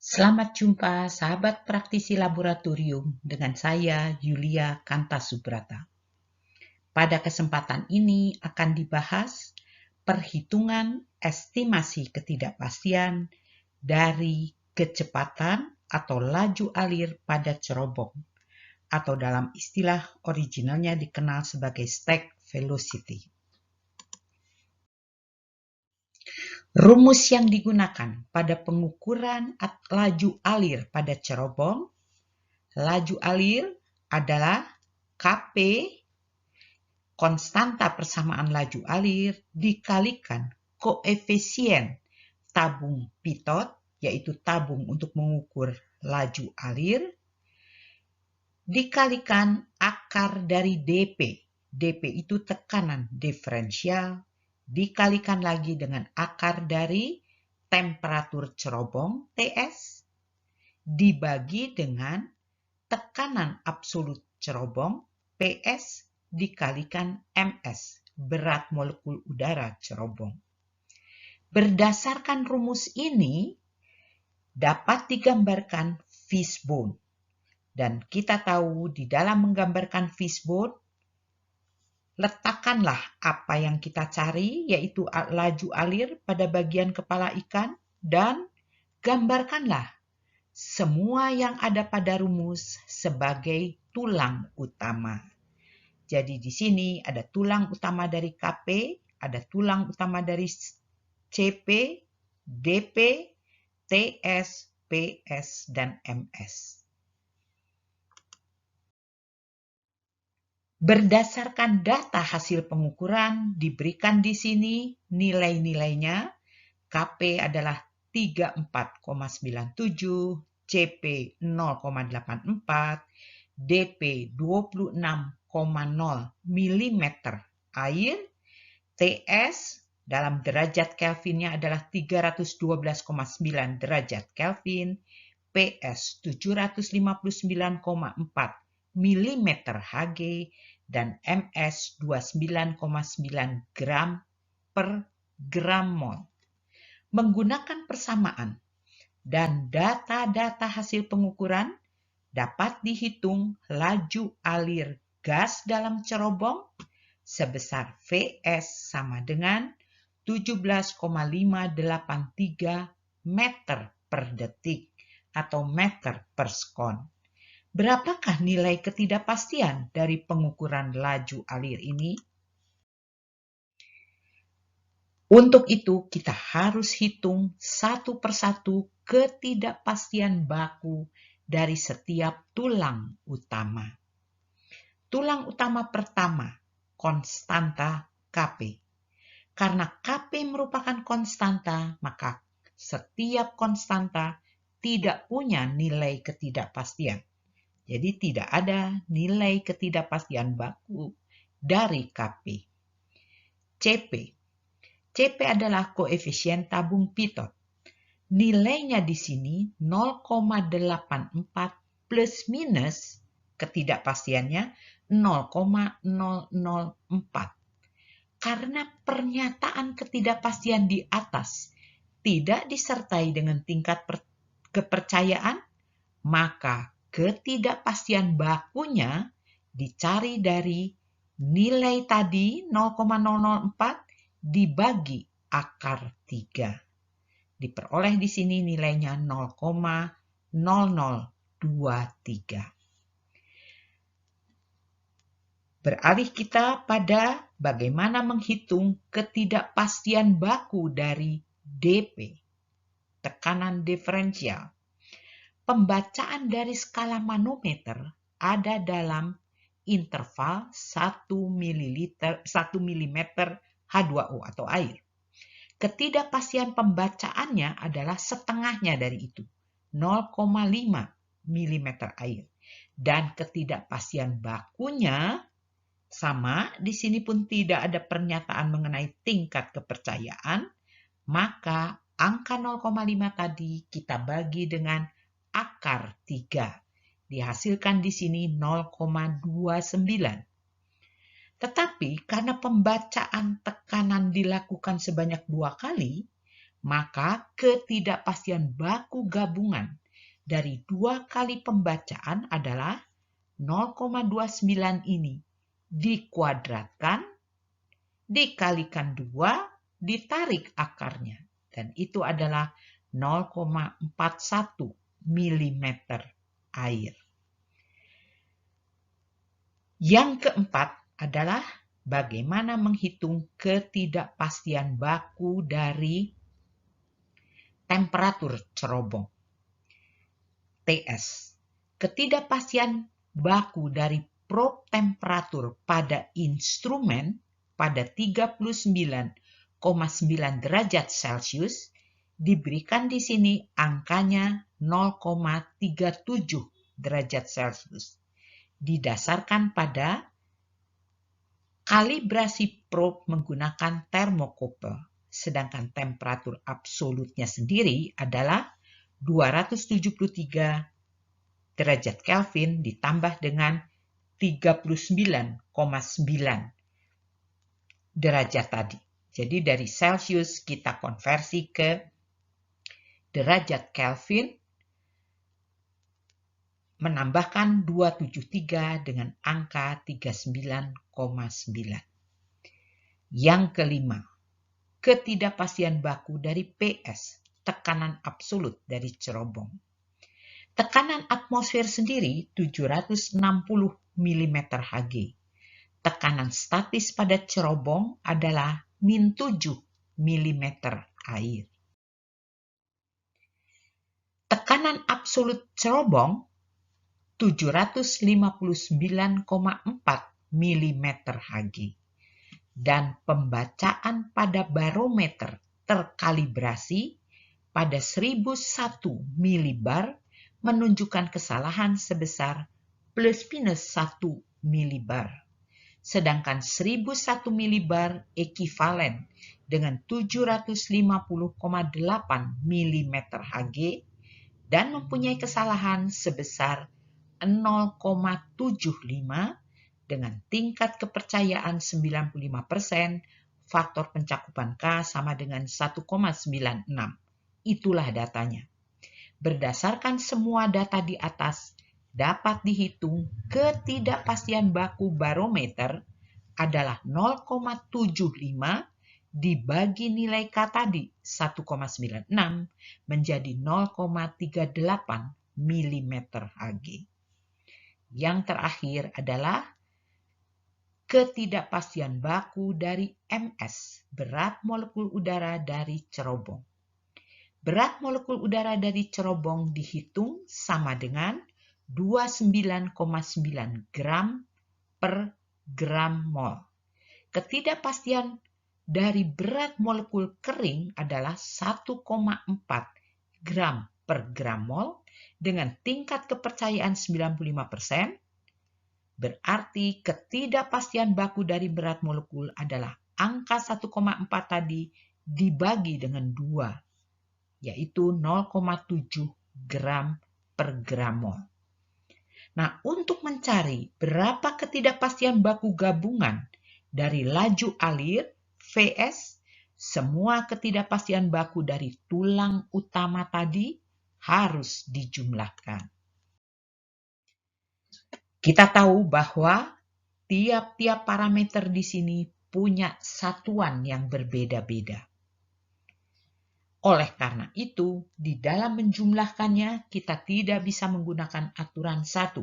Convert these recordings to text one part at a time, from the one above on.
Selamat jumpa sahabat praktisi laboratorium dengan saya Yulia Kantasubrata. Pada kesempatan ini akan dibahas perhitungan estimasi ketidakpastian dari kecepatan atau laju alir pada cerobong atau dalam istilah originalnya dikenal sebagai stack velocity. Rumus yang digunakan pada pengukuran laju alir pada cerobong. Laju alir adalah Kp, konstanta persamaan laju alir, dikalikan koefisien tabung pitot, yaitu tabung untuk mengukur laju alir, dikalikan akar dari dP. dP itu tekanan diferensial, dikalikan lagi dengan akar dari temperatur cerobong, Ts, dibagi dengan tekanan absolut cerobong, PS, dikalikan MS, berat molekul udara cerobong. Berdasarkan rumus ini, dapat digambarkan fishbone. Dan kita tahu di dalam menggambarkan fishbone, letakkanlah apa yang kita cari, yaitu laju alir pada bagian kepala ikan, dan gambarkanlah semua yang ada pada rumus sebagai tulang utama. Jadi di sini ada tulang utama dari Kp, ada tulang utama dari Cp, Dp, Ts, Ps, dan Ms. Berdasarkan data hasil pengukuran diberikan di sini nilai-nilainya. Kp adalah 34,97, Cp 0,84, Dp 26,0 mm air, Ts dalam derajat Kelvinnya adalah 312,9 derajat Kelvin, Ps 759,4 mm Hg, dan Ms 29,9 gram per gram mol. Menggunakan persamaan dan data-data hasil pengukuran, dapat dihitung laju alir gas dalam cerobong sebesar Vs sama dengan 17,583 meter per detik atau meter per sekon. Berapakah nilai ketidakpastian dari pengukuran laju alir ini? Untuk itu, kita harus hitung satu persatu ketidakpastian baku dari setiap tulang utama. Tulang utama pertama, konstanta Kp. Karena Kp merupakan konstanta, maka setiap konstanta tidak punya nilai ketidakpastian. Jadi tidak ada nilai ketidakpastian baku dari Kp. Cp. Cp adalah koefisien tabung pitot. Nilainya di sini 0,84 plus minus ketidakpastiannya 0,004. Karena pernyataan ketidakpastian di atas tidak disertai dengan tingkat kepercayaan, maka ketidakpastian bakunya dicari dari nilai tadi 0,004 dibagi akar 3. Diperoleh di sini nilainya 0,0023. Beralih kita pada bagaimana menghitung ketidakpastian baku dari dP, tekanan diferensial. Pembacaan dari skala manometer ada dalam interval 1 mm H2O atau air. Ketidakpastian pembacaannya adalah setengahnya dari itu, 0,5 mm air. Dan ketidakpastian bakunya sama, di sini pun tidak ada pernyataan mengenai tingkat kepercayaan, maka angka 0,5 tadi kita bagi dengan akar 3. Dihasilkan di sini 0,29. Tetapi karena pembacaan tekanan dilakukan sebanyak 2 kali, maka ketidakpastian baku gabungan dari 2 kali pembacaan adalah 0,29 ini dikuadratkan, dikalikan 2, ditarik akarnya. Dan itu adalah 0,41 mm air. Yang keempat adalah bagaimana menghitung ketidakpastian baku dari temperatur cerobong. TS. Ketidakpastian baku dari probe temperatur pada instrumen pada 39,9 derajat Celcius diberikan di sini angkanya 0,37 derajat Celcius. Didasarkan pada kalibrasi probe menggunakan termokouple, sedangkan temperatur absolutnya sendiri adalah 273 derajat Kelvin ditambah dengan 39,9 derajat tadi. Jadi dari Celsius kita konversi ke derajat Kelvin, menambahkan 273 dengan angka 39,9. Yang kelima, ketidakpastian baku dari PS, tekanan absolut dari cerobong. Tekanan atmosfer sendiri 760 mm Hg. Tekanan statis pada cerobong adalah -7 mm air. Tekanan absolut cerobong 759,4 mm Hg. Dan pembacaan pada barometer terkalibrasi pada 1001 milibar menunjukkan kesalahan sebesar ±1 milibar. Sedangkan 1001 milibar ekivalen dengan 750,8 mm Hg dan mempunyai kesalahan sebesar 0,75 dengan tingkat kepercayaan 95%, faktor pencakupan K sama dengan 1,96. Itulah datanya. Berdasarkan semua data di atas, dapat dihitung ketidakpastian baku barometer adalah 0,75 dibagi nilai K tadi 1,96 menjadi 0,38 mm Hg. Yang terakhir adalah ketidakpastian baku dari MS, berat molekul udara dari cerobong. Berat molekul udara dari cerobong dihitung sama dengan 29,9 gram per gram mol. Ketidakpastian dari berat molekul kering adalah 1,4 gram per gram mol dengan tingkat kepercayaan 95%, berarti ketidakpastian baku dari berat molekul adalah angka 1,4 tadi dibagi dengan 2, yaitu 0,7 gram per gram mol. Nah, untuk mencari berapa ketidakpastian baku gabungan dari laju alir, Vs, semua ketidakpastian baku dari tulang utama tadi harus dijumlahkan. Kita tahu bahwa tiap-tiap parameter di sini punya satuan yang berbeda-beda. Oleh karena itu, di dalam menjumlahkannya, kita tidak bisa menggunakan aturan 1.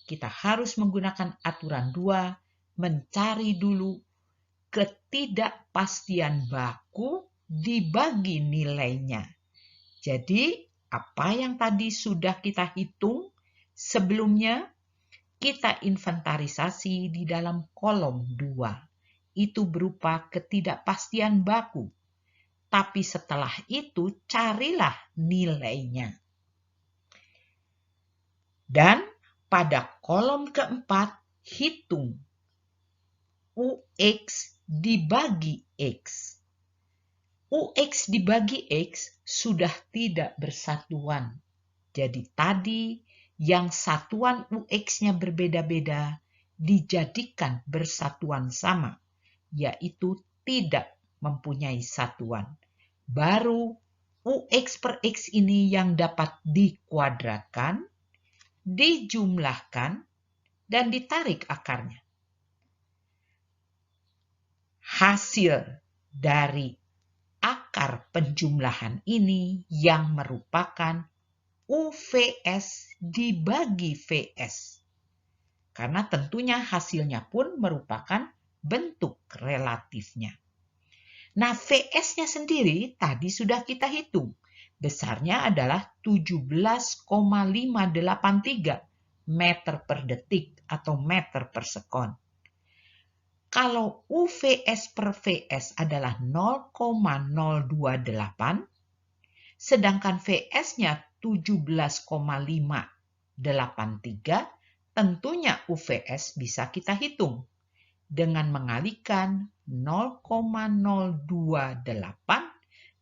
Kita harus menggunakan aturan 2, mencari dulu ketidakpastian baku dibagi nilainya. Jadi, apa yang tadi sudah kita hitung sebelumnya, kita inventarisasi di dalam kolom 2. Itu berupa ketidakpastian baku. Tapi setelah itu carilah nilainya. Dan pada kolom keempat, hitung UX dibagi X. UX dibagi X sudah tidak bersatuan. Jadi tadi yang satuan UX-nya berbeda-beda dijadikan bersatuan sama, yaitu tidak mempunyai satuan. Baru UX per X ini yang dapat dikuadratkan, dijumlahkan, dan ditarik akarnya. Hasil dari akar penjumlahan ini yang merupakan UVS dibagi VS. Karena tentunya hasilnya pun merupakan bentuk relatifnya. Nah, VS-nya sendiri tadi sudah kita hitung. Besarnya adalah 17,583 meter per detik atau meter per sekon. Kalau UVS per VS adalah 0,028, sedangkan VS-nya 17,583, tentunya UVS bisa kita hitung dengan mengalihkan 0,028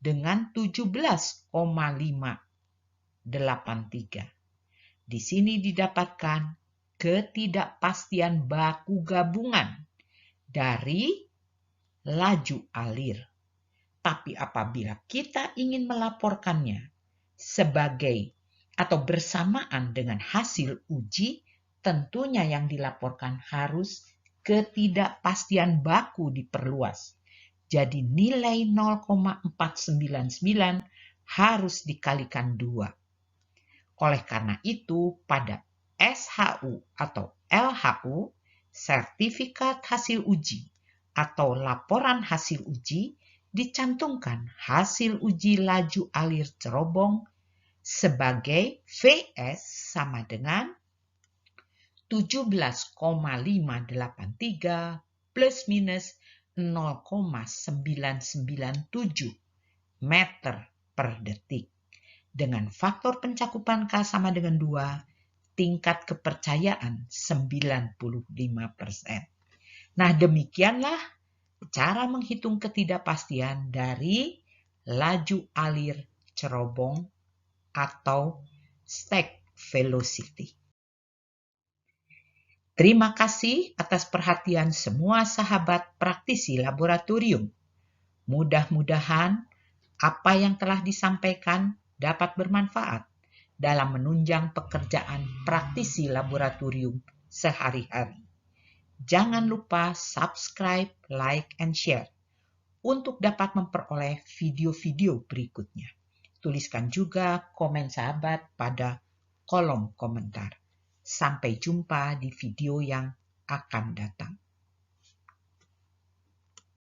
dengan 17,583. Di sini didapatkan ketidakpastian baku gabungan dari laju alir. Tapi apabila kita ingin melaporkannya sebagai atau bersamaan dengan hasil uji, tentunya yang dilaporkan harus ketidakpastian baku diperluas. Jadi nilai 0,499 harus dikalikan 2. Oleh karena itu, pada SHU atau LHU, sertifikat hasil uji atau laporan hasil uji, dicantumkan hasil uji laju alir cerobong sebagai VS sama dengan 17,583 plus minus 0,997 meter per detik. Dengan faktor pencakupan K sama dengan 2, tingkat kepercayaan 95%. Nah, demikianlah cara menghitung ketidakpastian dari laju alir cerobong atau stack velocity. Terima kasih atas perhatian semua sahabat praktisi laboratorium. Mudah-mudahan apa yang telah disampaikan dapat bermanfaat dalam menunjang pekerjaan praktisi laboratorium sehari-hari. Jangan lupa subscribe, like, and share untuk dapat memperoleh video-video berikutnya. Tuliskan juga komen sahabat pada kolom komentar. Sampai jumpa di video yang akan datang.